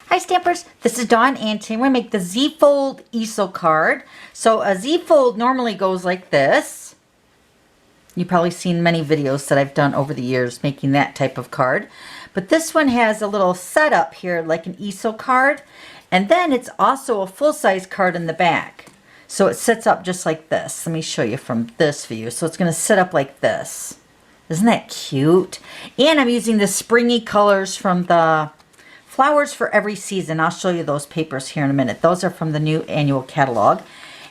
Hi Stampers, this is Dawn and today we're going to make the Z-Fold Easel card. So a Z-Fold normally goes like this. You've probably seen many videos that I've done over the years making that type of card. But this one has a little setup here like an Easel card. And then it's also a full-size card in the back. So it sits up just like this. Let me show you from this view. So it's going to sit up like this. Isn't that cute? And I'm using the springy colors from the Flowers for Every Season. I'll show you those papers here in a minute. Those are from the new annual catalog.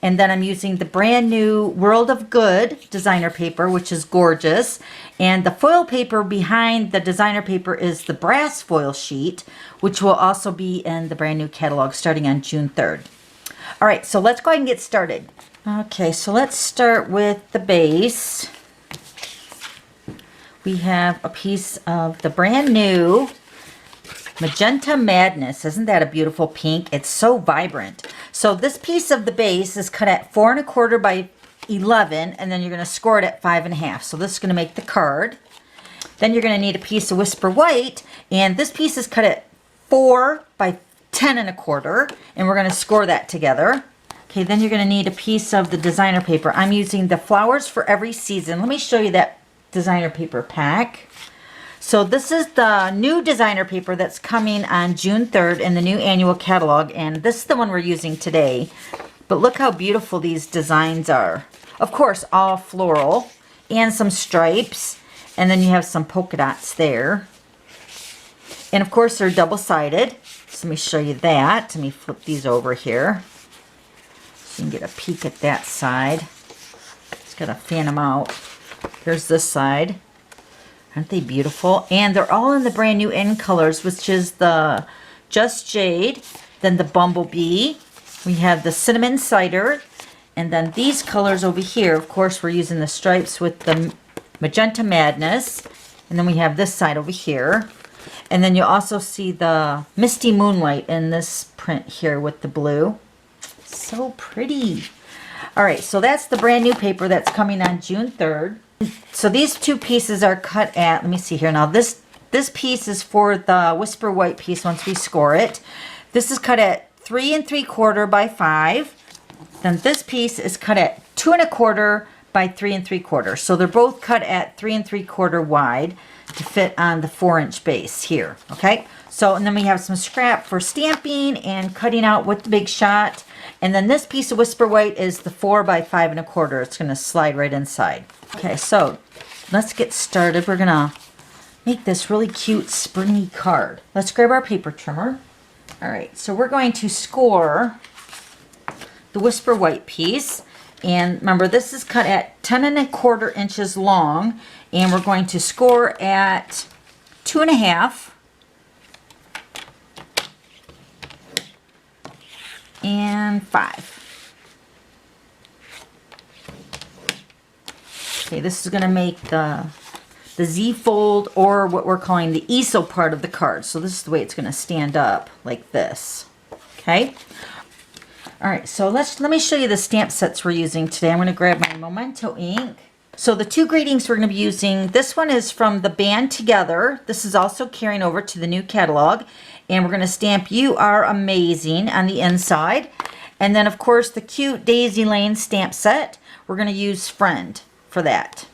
And then I'm using the brand new World of Good designer paper, which is gorgeous. And the foil paper behind the designer paper is the brass foil sheet, which will also be in the brand new catalog starting on June 3rd. All right, so let's go ahead and get started. Okay, so let's start with the base. We have a piece of the brand new Magenta Madness. Isn't that a beautiful pink? It's so vibrant. So this piece of the base is cut at 4 1/4 by 11, and then you're going to score it at 5 1/2. So this is going to make the card. Then you're going to need a piece of Whisper White, and this piece is cut at 4 by 10 1/4, and we're going to score that together. Okay, then you're going to need a piece of the designer paper. I'm using the Flowers for Every Season. Let me show you that designer paper pack. So this is the new designer paper that's coming on June 3rd in the new annual catalog, and this is the one we're using today. But look how beautiful these designs are. Of course, all floral and some stripes, and then you have some polka dots there. And of course, they're double-sided. So let me show you that. Let me flip these over here so you can get a peek at that side. Just gotta fan them out. Here's this side. Aren't they beautiful? And they're all in the brand new in colors, which is the Just Jade, then the Bumblebee. We have the Cinnamon Cider, and then these colors over here. Of course, we're using the stripes with the Magenta Madness. And then we have this side over here. And then you'll also see the Misty Moonlight in this print here with the blue. So pretty. All right, so that's the brand new paper that's coming on June 3rd. So these two pieces are cut at, let me see here now, this piece is for the Whisper White piece once we score it. This is cut at 3 3/4 by 5. Then this piece is cut at 2 1/4 by 3 3/4. So they're both cut at 3 3/4 wide to fit on the 4-inch base here, okay? So, and then we have some scrap for stamping and cutting out with the Big Shot. And then this piece of Whisper White is the 4 by 5 1/4. It's going to slide right inside. Okay, so let's get started. We're going to make this really cute springy card. Let's grab our paper trimmer. All right, so we're going to score the Whisper White piece. And remember, this is cut at 10 1/4 inches long. And we're going to score at 2 1/2. And 5. Okay, this is going to make the Z-fold, or what we're calling the Easel part of the card. So this is the way it's going to stand up, like this. Okay. All right, so let me show you the stamp sets we're using today. I'm going to grab my Memento ink. So the two greetings we're going to be using, this one is from the Band Together. This is also carrying over to the new catalog. And we're going to stamp You Are Amazing on the inside. And then, of course, the cute Daisy Lane stamp set. We're going to use Friend for that.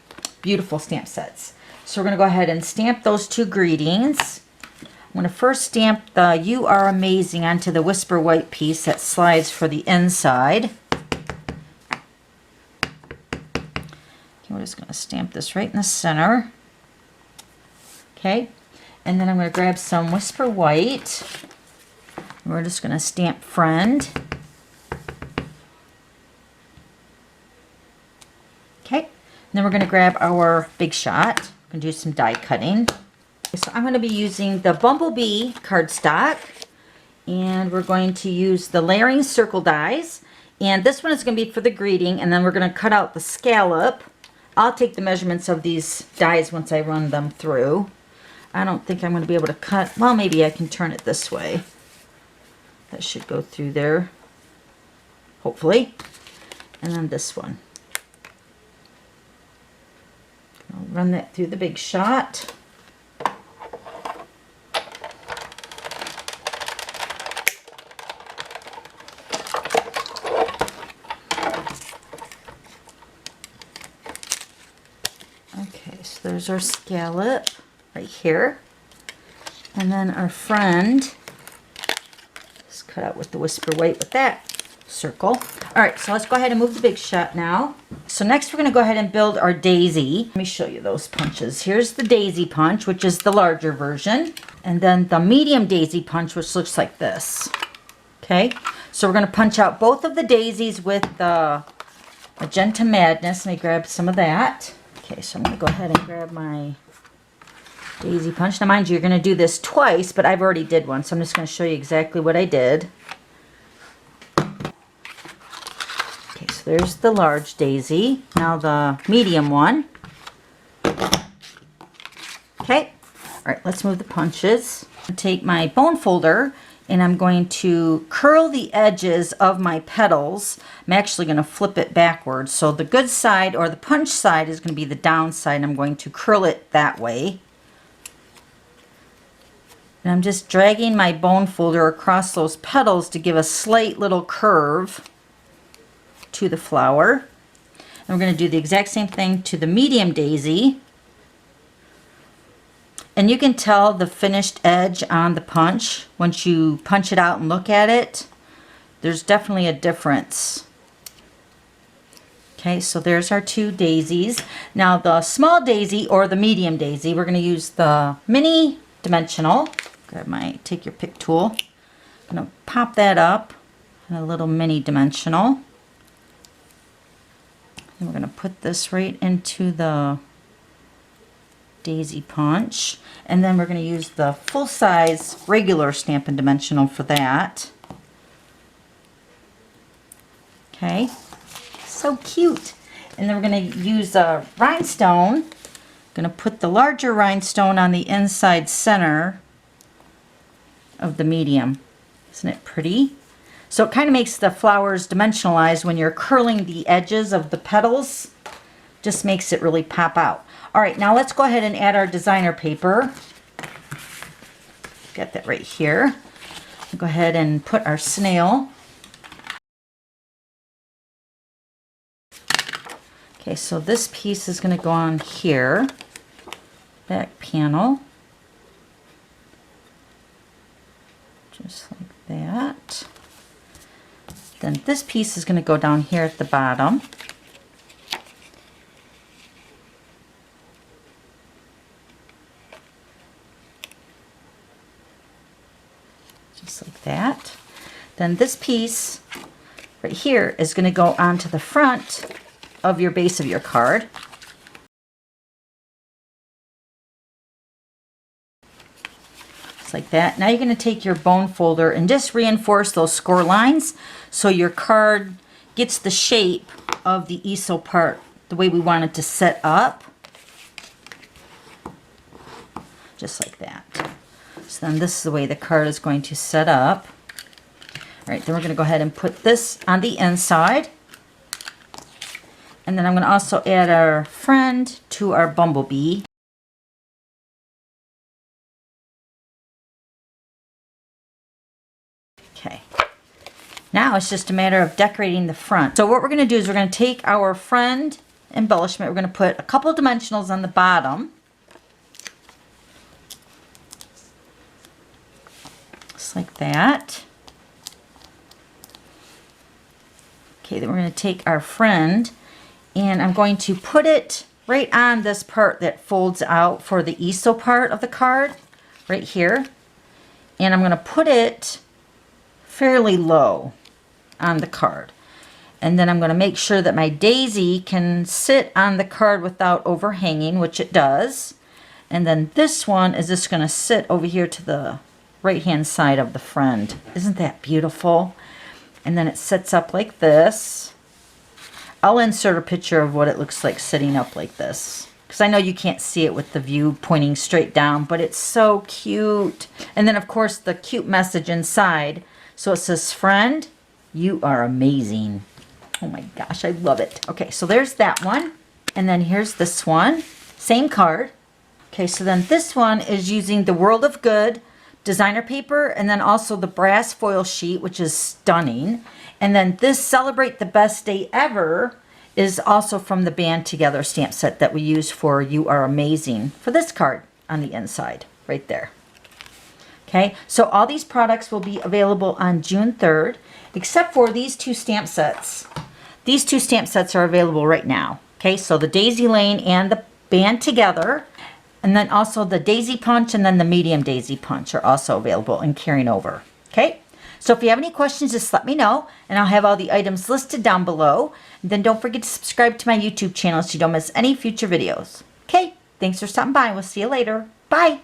Beautiful stamp sets. So we're going to go ahead and stamp those two greetings. I'm going to first stamp the You Are Amazing onto the Whisper White piece that slides for the inside. Okay, we're just going to stamp this right in the center. Okay. And then I'm going to grab some Whisper White. And we're just going to stamp Friend. Okay. And then we're going to grab our Big Shot. We're going to do some die cutting. So I'm going to be using the Bumblebee cardstock. And we're going to use the layering circle dies. And this one is going to be for the greeting. And then we're going to cut out the scallop. I'll take the measurements of these dies once I run them through. I don't think I'm going to be able to cut. Well, maybe I can turn it this way. That should go through there, hopefully. And then this one. I'll run that through the Big Shot. So there's our scallop right here. And then our friend, let's cut out with the Whisper White with that circle. All right, so let's go ahead and move the big shot now. So next we're going to go ahead and build our daisy. Let me show you those punches. Here's the daisy punch, which is the larger version. And then the medium daisy punch, which looks like this. Okay, so we're going to punch out both of the daisies with the Magenta Madness. Let me grab some of that. Okay, so I'm going to go ahead and grab my daisy punch. Now mind you, you're going to do this twice, but I've already did one, so I'm just going to show you exactly what I did. Okay, so there's the large daisy. Now the medium one. Okay, all right, let's move the punches. Take my bone folder and I'm going to curl the edges of my petals. I'm actually going to flip it backwards. So the good side, or the punch side, is going to be the down side, and I'm going to curl it that way. And I'm just dragging my bone folder across those petals to give a slight little curve to the flower. And we're going to do the exact same thing to the medium daisy. And you can tell the finished edge on the punch once you punch it out and look at it. There's definitely a difference. Okay, so there's our two daisies. Now the small daisy or the medium daisy, we're going to use the mini dimensional. Grab my take your pick tool. I'm going to pop that up in a little mini dimensional. And we're going to put this right into the daisy punch, and then we're going to use the full-size regular Stampin' Dimensional for that. Okay, so cute. And then we're going to use a rhinestone. Going to put the larger rhinestone on the inside center of the medium. Isn't it pretty? So it kind of makes the flowers dimensionalized when you're curling the edges of the petals. Just makes it really pop out. All right, now let's go ahead and add our designer paper. Got that right here. Go ahead and put our snail. Okay, so this piece is going to go on here. Back panel. Just like that. Then this piece is going to go down here at the bottom. Just like that. Then this piece right here is going to go onto the front of your base of your card. Just like that. Now you're going to take your bone folder and just reinforce those score lines so your card gets the shape of the easel part the way we want it to set up. Just like that. So then this is the way the card is going to set up. All right, then we're going to go ahead and put this on the inside. And then I'm going to also add our friend to our bumblebee. Okay. Now it's just a matter of decorating the front. So what we're going to do is we're going to take our friend embellishment. We're going to put a couple dimensionals on the bottom. Just like that. Okay, then we're going to take our friend and I'm going to put it right on this part that folds out for the easel part of the card, right here. And I'm going to put it fairly low on the card. And then I'm going to make sure that my daisy can sit on the card without overhanging, which it does. And then this one is just going to sit over here to the right hand side of the friend. Isn't that beautiful? And then it sits up like this. I'll insert a picture of what it looks like sitting up like this, because I know you can't see it with the view pointing straight down, but it's so cute. And then of course the cute message inside. So it says, "Friend, you are amazing." Oh my gosh, I love it. Okay, so there's that one. And then here's this one. Same card. Okay, so then this one is using the World of Good designer paper and then also the brass foil sheet, which is stunning. And then this Celebrate the Best Day Ever is also from the Band Together stamp set that we use for You Are Amazing for this card on the inside, right there. Okay, so all these products will be available on June 3rd, except for these two stamp sets. These two stamp sets are available right now. Okay, so the Daisy Lane and the Band Together, and then also the Daisy Punch and then the Medium Daisy Punch are also available and carrying over. Okay, so if you have any questions, just let me know, and I'll have all the items listed down below. And then don't forget to subscribe to my YouTube channel so you don't miss any future videos. Okay, thanks for stopping by. We'll see you later. Bye.